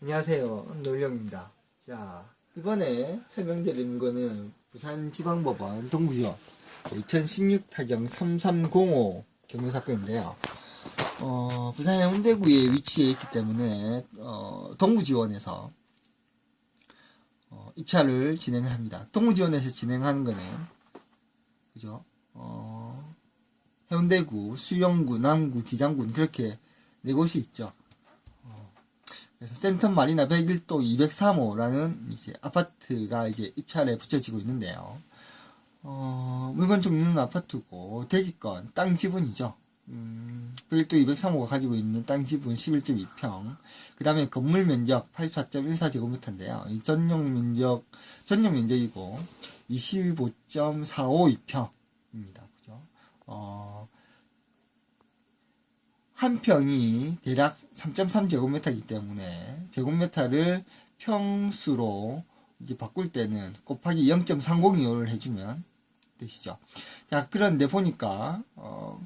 안녕하세요. 노일영입니다. 자, 이번에 설명드리는 거는 부산지방법원 동부지원 2016 타경 3305 경매사건인데요. 부산 해운대구에 위치해 있기 때문에 동부지원에서 입찰을 진행을 합니다. 동부지원에서 진행하는 거는 그죠? 해운대구, 수영구, 남구, 기장군 그렇게 네 곳이 있죠. 그래서 센텀 마리나 101동 203호라는 이제 아파트가 이제 입찰에 붙여지고 있는데요. 물건 종류는 아파트고, 대지권, 땅 지분이죠. 101동 203호가 가지고 있는 땅 지분 11.2평. 그 다음에 건물 면적 84.14제곱미터인데요. 이 전용 면적이고, 25.452평입니다. 그죠? 한 평이 대략 3.3제곱미터이기 때문에 제곱미터를 평수로 이제 바꿀 때는 곱하기 0.302호를 해주면 되시죠. 자, 그런데 보니까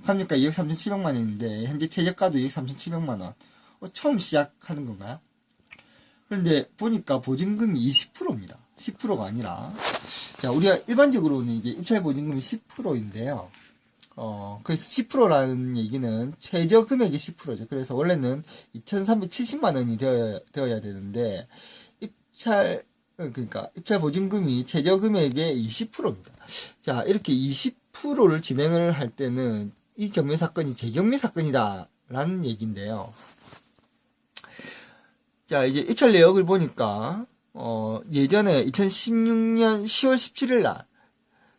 감정가 2억 3,700만 원인데 현재 최저가도 2억 3,700만 원. 처음 시작하는 건가요? 그런데 보니까 보증금이 20%입니다. 10%가 아니라. 자, 우리가 일반적으로는 이제 입찰 보증금이 10%인데요. 그래서 10%라는 얘기는 최저 금액의 10%죠. 그래서 원래는 2,370만 원이 되어야 되는데, 입찰 보증금이 최저 금액의 20%입니다. 자, 이렇게 20%를 진행을 할 때는 이 경매 사건이 재경매 사건이다. 라는 얘기인데요. 자, 이제 입찰 내역을 보니까, 예전에 2016년 10월 17일 날,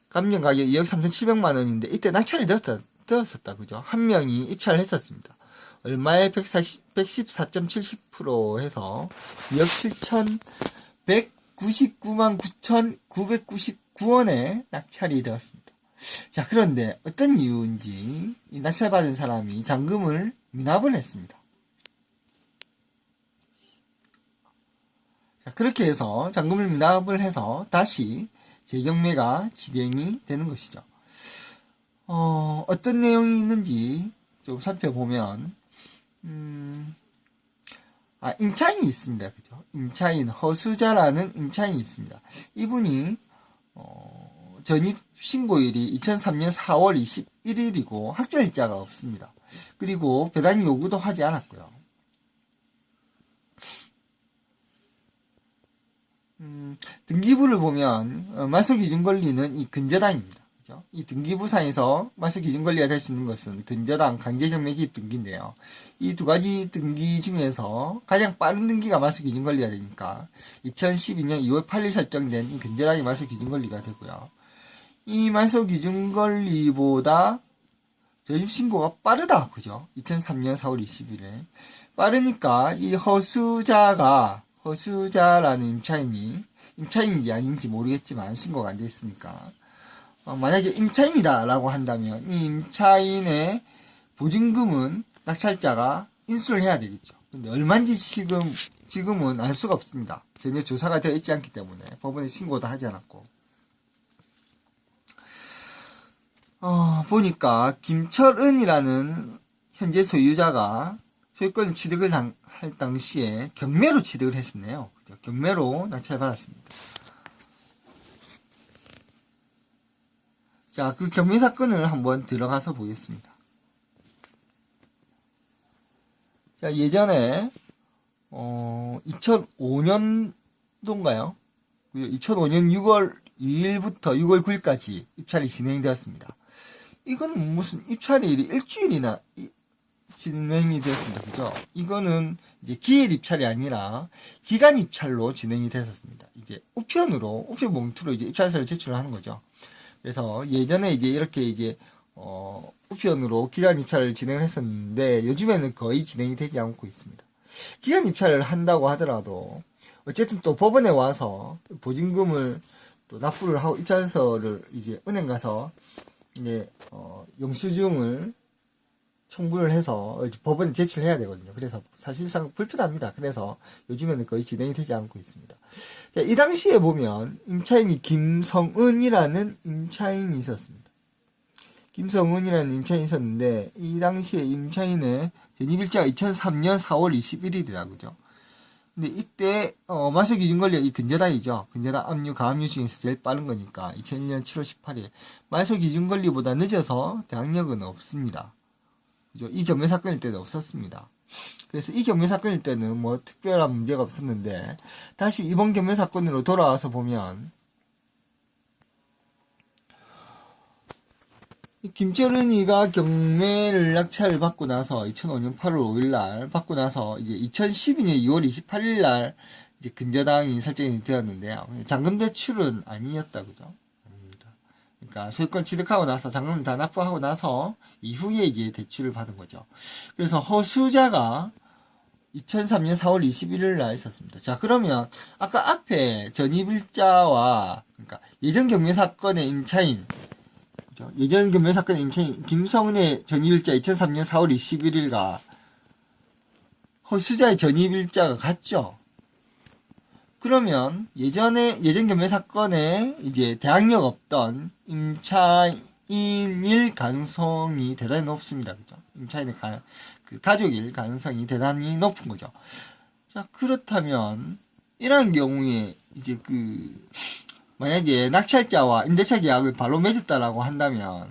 감정 가격 2억 3,700만 원인데, 이때 낙찰이 되었었다. 그죠? 한 명이 입찰을 했었습니다. 얼마에 114.70% 해서 2억 7,199만 9,999원에 낙찰이 되었습니다. 자, 그런데 어떤 이유인지 이 낙찰받은 사람이 잔금을 미납을 했습니다. 자, 그렇게 해서 잔금을 미납을 해서 다시 재경매가 진행이 되는 것이죠. 어떤 내용이 있는지 좀 살펴보면, 임차인이 있습니다. 그죠? 임차인, 허수자라는 임차인이 있습니다. 이분이, 전입신고일이 2003년 4월 21일이고, 학절일자가 없습니다. 그리고 배당 요구도 하지 않았고요. 등기부를 보면 말소기준권리는 이 근저당입니다. 그죠? 이 등기부상에서 말소기준권리가 될 수 있는 것은 근저당, 강제경매 기입 등기인데요. 이 두 가지 등기 중에서 가장 빠른 등기가 말소기준권리가 되니까 2012년 2월 8일 설정된 이 근저당이 말소기준권리가 되고요. 이 말소기준권리보다 전입신고가 빠르다. 그죠? 2003년 4월 21일 빠르니까 이 허수자라는 임차인인지 아닌지 모르겠지만 신고가 안 돼 있으니까 만약에 임차인이다라고 한다면 이 임차인의 보증금은 낙찰자가 인수를 해야 되겠죠. 근데 얼마인지 지금은 알 수가 없습니다. 전혀 조사가 되어 있지 않기 때문에 법원에 신고도 하지 않았고 보니까 김철은이라는 현재 소유자가 소유권 취득을 할 당시에 경매로 취득을 했었네요. 경매로 낙찰받았습니다. 자, 그 경매 사건을 한번 들어가서 보겠습니다. 자, 예전에 2005년도인가요? 2005년 6월 2일부터 6월 9일까지 입찰이 진행되었습니다. 이건 무슨 입찰이 일주일이나 진행이 되었습니다. 그죠? 이거는 이제 기일 입찰이 아니라 기간 입찰로 진행이 됐었습니다. 이제 우편 봉투로 이제 입찰서를 제출을 하는 거죠. 그래서 예전에 이제 이렇게 이제 우편으로 기간 입찰을 진행을 했었는데 요즘에는 거의 진행이 되지 않고 있습니다. 기간 입찰을 한다고 하더라도 어쨌든 또 법원에 와서 보증금을 또 납부를 하고 입찰서를 이제 은행 가서 이제 영수증을 청구를 해서 법원에 제출해야 되거든요. 그래서 사실상 불편합니다. 그래서 요즘에는 거의 진행이 되지 않고 있습니다. 자, 이 당시에 보면 임차인이 김성은이라는 임차인이 있었습니다. 김성은이라는 임차인이 있었는데 이 당시에 임차인의 전입일자가 2003년 4월 21일이라 그죠? 근데 이때 마소 기준 권리가 이 근저당이죠. 근저당 압류, 가압류 중에서 제일 빠른 거니까 2001년 7월 18일 마소 기준 권리보다 늦어서 대항력은 없습니다. 그죠? 이 경매 사건일 때는 없었습니다. 그래서 이 경매 사건일 때는 뭐 특별한 문제가 없었는데 다시 이번 경매 사건으로 돌아와서 보면 김철은이가 경매를 낙찰을 받고 나서 2005년 8월 5일 날 받고 나서 이제 2012년 2월 28일 날 이제 근저당이 설정이 되었는데요. 잔금 대출은 아니었다, 그죠? 아닙니다. 그러니까 소유권 취득하고 나서 잔금을 다 납부하고 나서 이후에 이제 대출을 받은 거죠. 그래서 허수자가 2003년 4월 21일 날 있었습니다. 자, 그러면 아까 앞에 전입일자와 그러니까 예전 경매 사건의 임차인 예전 경매 사건 임차인 김성은의 전입일자 2003년 4월 21일과 허수자의 전입일자가 같죠. 그러면 예전 경매 사건에 이제 대항력 없던 임차인일 가능성이 대단히 높습니다. 그죠? 임차인의 그 가족일 가능성이 대단히 높은 거죠. 자, 그렇다면 이런 경우에 이제 만약에 낙찰자와 임대차 계약을 바로 맺었다라고 한다면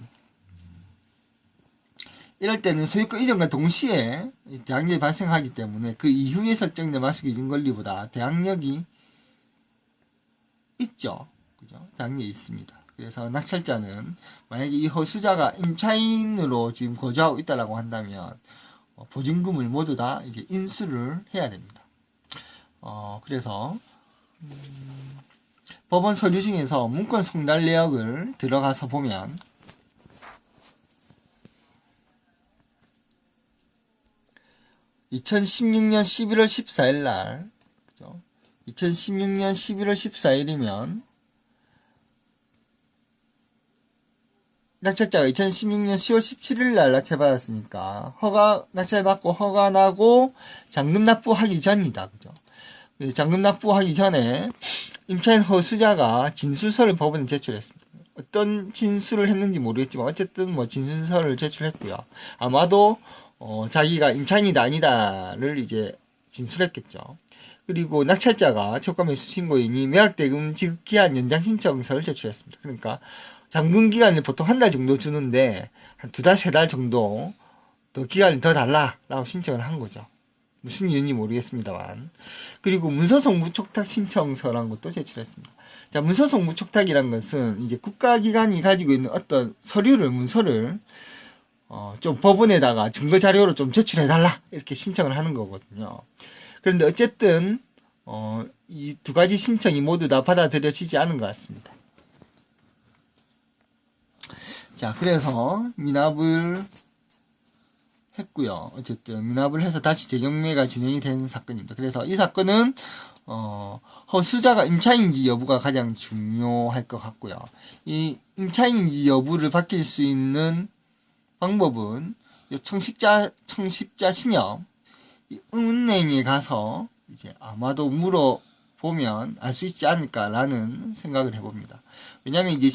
이럴 때는 소유권 이전과 동시에 대항력이 발생하기 때문에 그 이후에 설정된 마소 기준 권리보다 대항력이 있죠. 그죠? 대항력이 있습니다. 그래서 낙찰자는 만약에 이 허수자가 임차인으로 지금 거주하고 있다라고 한다면 보증금을 모두 다 이제 인수를 해야 됩니다. 그래서 법원 서류 중에서 문건 송달 내역을 들어가서 보면 2016년 11월 14일 날, 그죠? 2016년 11월 14일이면 낙찰자가 2016년 10월 17일 날 낙찰받았으니까 낙찰받고 허가 나고 잔금 납부하기 전이다, 그죠? 잔금 납부하기 전에 임차인 허수자가 진술서를 법원에 제출했습니다. 어떤 진술을 했는지 모르겠지만 어쨌든 뭐 진술서를 제출했고요. 아마도 자기가 임차인이다 아니다를 이제 진술했겠죠. 그리고 낙찰자가 채권매수 신고인이 매각대금 지급기한 연장 신청서를 제출했습니다. 그러니까 잔금 기간을 보통 한 달 정도 주는데 한 2달, 3달 정도 더 기간을 더 달라라고 신청을 한 거죠. 무슨 이유인지 모르겠습니다만. 그리고 문서송 무촉탁 신청서라는 것도 제출했습니다. 자, 문서송 무촉탁이란 것은 이제 국가기관이 가지고 있는 어떤 문서를 좀 법원에다가 증거 자료로 좀 제출해달라 이렇게 신청을 하는 거거든요. 그런데 어쨌든 이 두 가지 신청이 모두 다 받아들여지지 않은 것 같습니다. 자, 그래서 미납을 했고요. 어쨌든 미납을 해서 다시 재경매가 진행이 된 사건입니다. 그래서 이 사건은 허수자가 임차인인지 여부가 가장 중요할 것 같고요. 이 임차인인지 여부를 밝힐 수 있는 방법은 청식자 신협 은행에 가서 이제 아마도 물어보면 알 수 있지 않을까라는 생각을 해봅니다. 왜냐하면 이제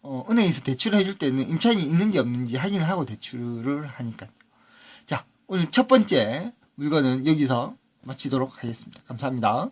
은행에서 대출을 해줄 때는 임차인이 있는지 없는지 확인을 하고 대출을 하니까요. 자, 오늘 첫 번째 물건은 여기서 마치도록 하겠습니다. 감사합니다.